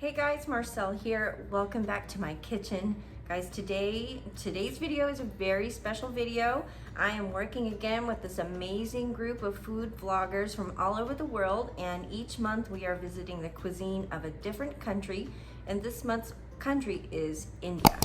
Hey guys, Marcel here. Welcome back to my kitchen. Guys, today's video is a very special video. I am working again with this amazing group of food vloggers from all over the world, and each month we are visiting the cuisine of a different country, and this month's country is India.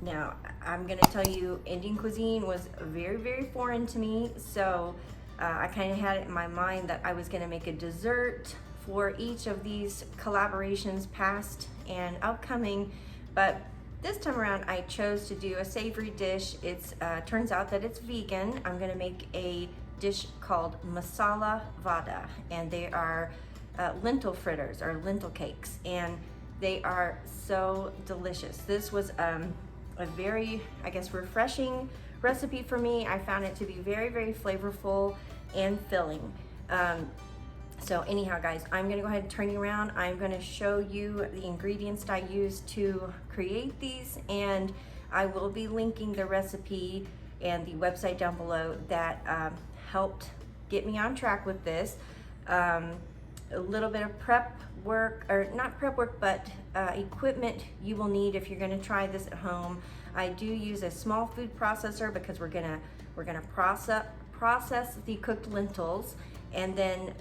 Now, I'm gonna tell you, Indian cuisine was very, very foreign to me, so I kind of had it in my mind that I was gonna make a dessert for each of these collaborations, past and upcoming, but this time around I chose to do a savory dish. It's turns out that it's vegan. I'm gonna make a dish called Masala Vada, and they are lentil fritters or lentil cakes, and they are so delicious. This was a very, I guess, refreshing recipe for me. I found it to be very, very flavorful and filling. So anyhow, guys, I'm gonna go ahead and turn you around. I'm gonna show you the ingredients that I used to create these, and I will be linking the recipe and the website down below that helped get me on track with this. A little bit of prep work, or not prep work, but equipment you will need if you're gonna try this at home. I do use a small food processor because we're gonna process the cooked lentils, and then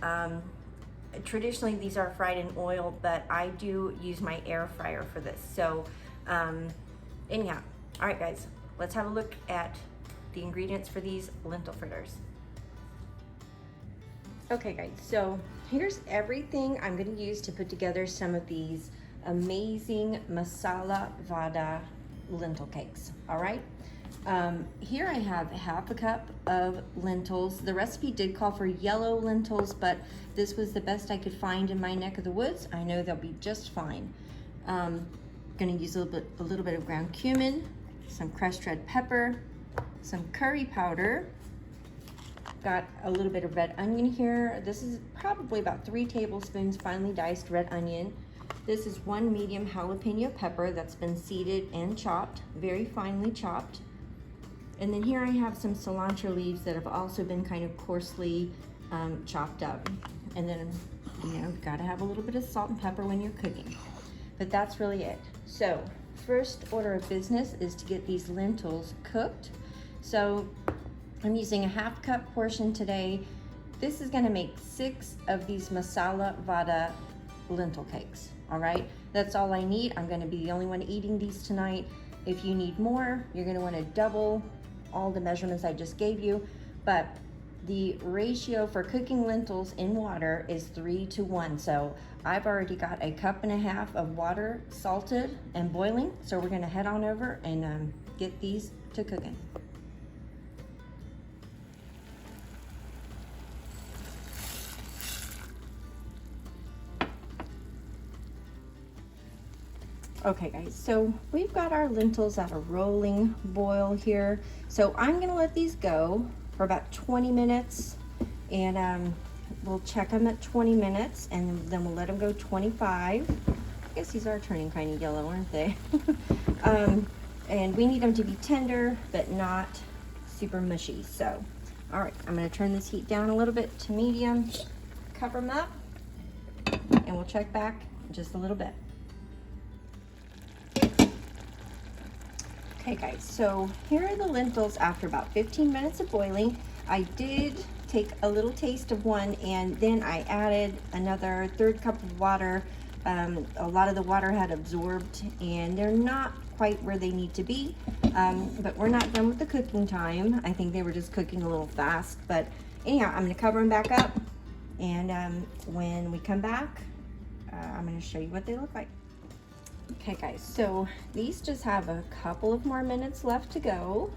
traditionally these are fried in oil, but I do use my air fryer for this. So anyhow, all right guys, let's have a look at the ingredients for these lentil fritters. Okay guys, so here's everything I'm going to use to put together some of these amazing Masala Vada lentil cakes. All right, here I have half a cup of lentils. The recipe did call for yellow lentils, but this was the best I could find in my neck of the woods. I know they'll be just fine. Gonna use a little bit of ground cumin, some crushed red pepper, some curry powder. Got a little bit of red onion here. This is probably about 3 tablespoons finely diced red onion. This is 1 medium jalapeno pepper that's been seeded and chopped, very finely chopped. And then here I have some cilantro leaves that have also been kind of coarsely chopped up. And then, you know, gotta have a little bit of salt and pepper when you're cooking. But that's really it. So, first order of business is to get these lentils cooked. So, I'm using a half cup portion today. This is gonna make 6 of these Masala Vada lentil cakes, all right? That's all I need. I'm gonna be the only one eating these tonight. If you need more, you're gonna wanna double all the measurements I just gave you, but the ratio for cooking lentils in water is 3 to 1. So I've already got a cup and a half of water salted and boiling. So we're gonna head on over and get these to cooking. Okay guys, so we've got our lentils at a rolling boil here. So I'm gonna let these go for about 20 minutes, and we'll check them at 20 minutes, and then we'll let them go 25. I guess these are turning kind of yellow, aren't they? And we need them to be tender, but not super mushy. So, all right, I'm gonna turn this heat down a little bit to medium, cover them up, and we'll check back in just a little bit. Okay guys, so here are the lentils after about 15 minutes of boiling. I did take a little taste of one, and then I added another 1/3 cup of water. A lot of the water had absorbed, and they're not quite where they need to be, but we're not done with the cooking time. I think they were just cooking a little fast, but anyhow, I'm gonna cover them back up, and when we come back, I'm gonna show you what they look like. Okay guys, so these just have a couple of more minutes left to go.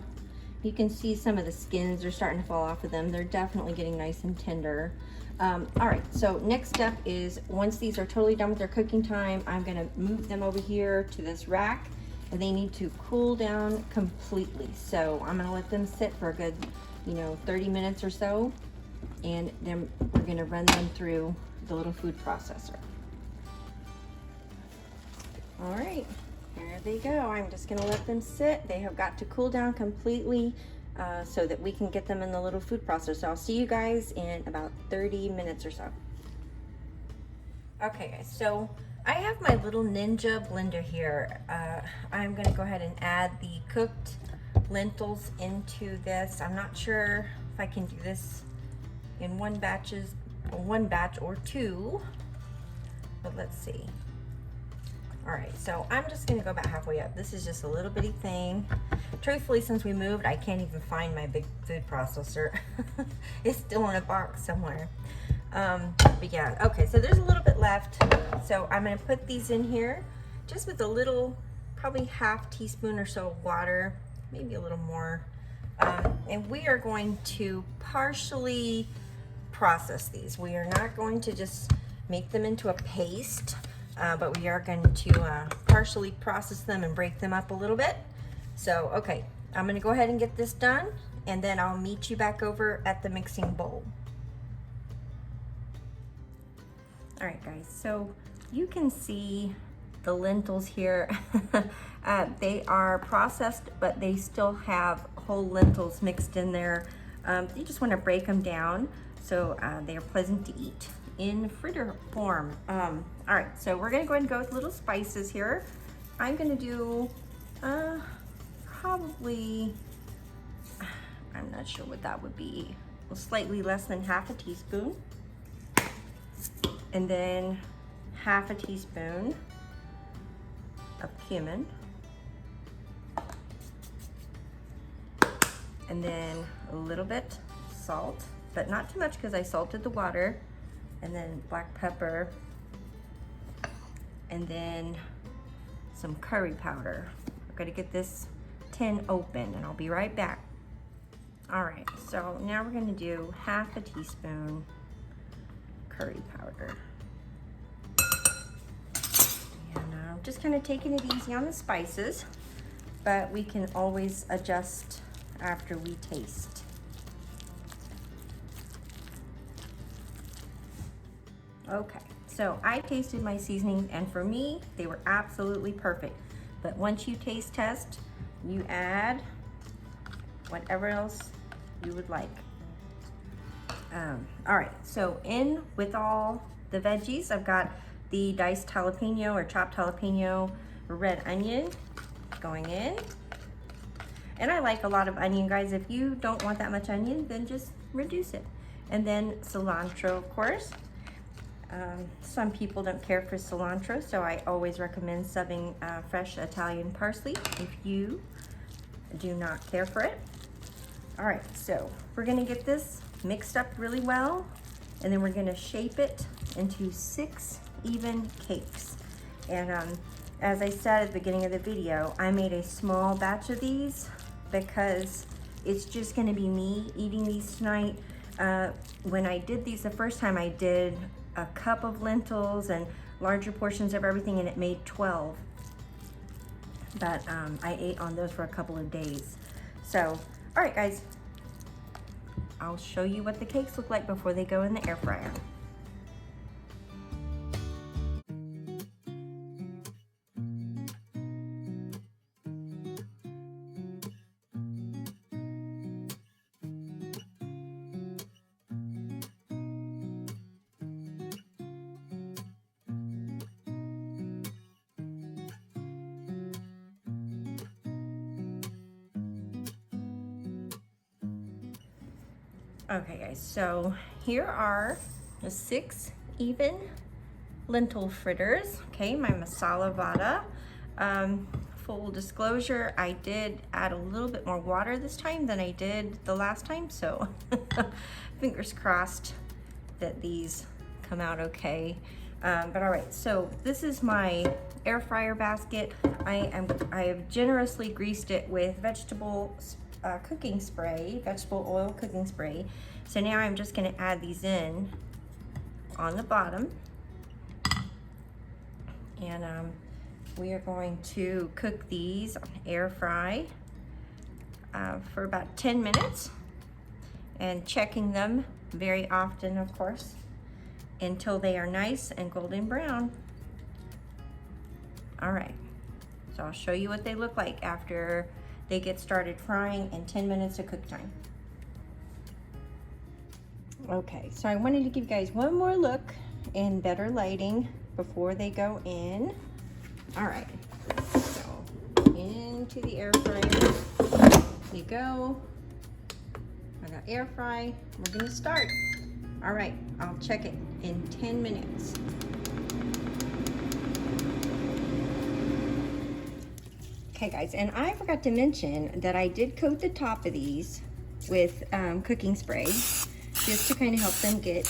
You can see some of the skins are starting to fall off of them. They're definitely getting nice and tender. All right, so next step is, once these are totally done with their cooking time, I'm gonna move them over here to this rack, and they need to cool down completely. So I'm gonna let them sit for a good, 30 minutes or so, and then we're gonna run them through the little food processor. All right, here they go. I'm just gonna let them sit. They have got to cool down completely so that we can get them in the little food processor. So I'll see you guys in about 30 minutes or so. Okay guys, so I have my little Ninja blender here. I'm gonna go ahead and add the cooked lentils into this. I'm not sure if I can do this in one batch or two, but let's see. All right, so I'm just gonna go about halfway up. This is just a little bitty thing. Truthfully, since we moved, I can't even find my big food processor. It's still in a box somewhere. But yeah, okay, so there's a little bit left. So I'm gonna put these in here just with a little, probably half teaspoon or so of water, maybe a little more. And we are going to partially process these. We are not going to just make them into a paste. But we are going to partially process them and break them up a little bit. So, okay, I'm gonna go ahead and get this done, and then I'll meet you back over at the mixing bowl. All right, guys, so you can see the lentils here. They are processed, but they still have whole lentils mixed in there. You just wanna break them down so they are pleasant to eat in fritter form. All right, so we're gonna go ahead and go with little spices here. I'm gonna do probably, I'm not sure what that would be, well, slightly less than half a teaspoon. And then half a teaspoon of cumin. And then a little bit salt, but not too much because I salted the water. And then black pepper, and then some curry powder. We're gonna get this tin open and I'll be right back. All right, so now we're gonna do half a teaspoon curry powder. And I'm just kind of taking it easy on the spices, but we can always adjust after we taste. Okay, so I tasted my seasoning, and for me, they were absolutely perfect. But once you taste test, you add whatever else you would like. All right, so in with all the veggies, I've got the diced jalapeno or chopped jalapeno, red onion going in. And I like a lot of onion, guys. If you don't want that much onion, then just reduce it. And then cilantro, of course. Some people don't care for cilantro, so I always recommend subbing fresh Italian parsley if you do not care for it. All right, so we're gonna get this mixed up really well, and then we're gonna shape it into 6 even cakes. And as I said at the beginning of the video, I made a small batch of these because it's just gonna be me eating these tonight. When I did these the first time, I did a cup of lentils and larger portions of everything, and it made 12. But I ate on those for a couple of days. So, all right, guys, I'll show you what the cakes look like before they go in the air fryer. Okay, guys, so here are the 6 even lentil fritters. Okay, my Masala Vada. Full disclosure, I did add a little bit more water this time than I did the last time, so fingers crossed that these come out okay. But all right, so this is my air fryer basket. I have generously greased it with vegetable cooking spray, vegetable oil cooking spray. So now I'm just going to add these in on the bottom, and we are going to cook these on air fry for about 10 minutes, and checking them very often, of course, until they are nice and golden brown. All right, so I'll show you what they look like after they get started frying and 10 minutes of cook time. Okay, so I wanted to give you guys one more look in better lighting. before they go in. All right, so into the air fryer you go. I got air fry. We're gonna start. All right, I'll check it in 10 minutes. Okay guys, and I forgot to mention that I did coat the top of these with cooking spray just to kind of help them get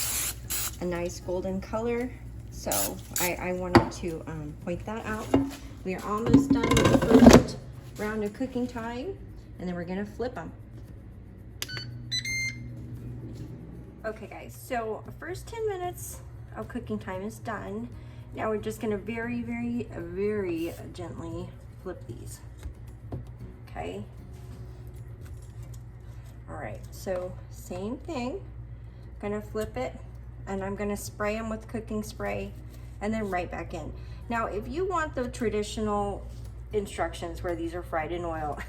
a nice golden color. So I wanted to point that out. We are almost done with the first round of cooking time, and then we're gonna flip them. Okay guys, so first 10 minutes of cooking time is done. Now we're just gonna very, very, very gently flip these, okay? All right, so same thing. Gonna flip it, and I'm gonna spray them with cooking spray, and then right back in. Now, if you want the traditional instructions where these are fried in oil,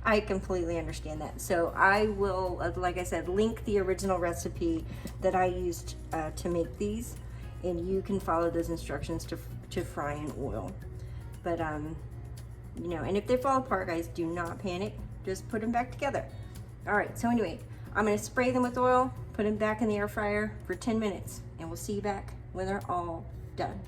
I completely understand that. So I will, like I said, link the original recipe that I used to make these, and you can follow those instructions to fry in oil. But you know, and if they fall apart, guys, do not panic. Just put them back together. All right, so anyway, I'm gonna spray them with oil, put them back in the air fryer for 10 minutes, and we'll see you back when they're all done.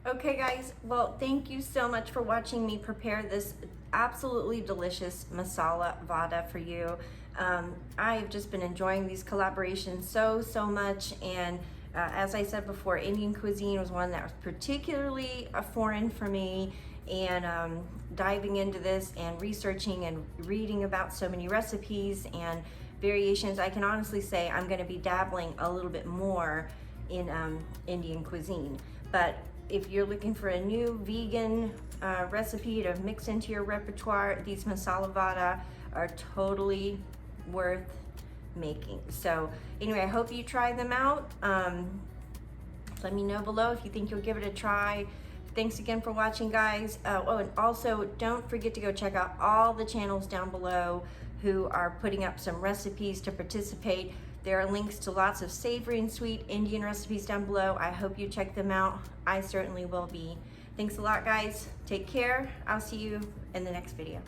Okay guys, well, thank you so much for watching me prepare this absolutely delicious masala vada for you. I've just been enjoying these collaborations so much, and as I said before, Indian cuisine was one that was particularly foreign for me, and diving into this and researching and reading about so many recipes and variations, I can honestly say I'm going to be dabbling a little bit more in Indian cuisine. But if you're looking for a new vegan recipe to mix into your repertoire, these masala vada are totally worth making. So anyway, I hope you try them out. Let me know below if you think you'll give it a try. Thanks again for watching, guys. Oh, and also don't forget to go check out all the channels down below who are putting up some recipes to participate. There are links to lots of savory and sweet Indian recipes down below. I hope you check them out. I certainly will be. Thanks a lot, guys. Take care. I'll see you in the next video.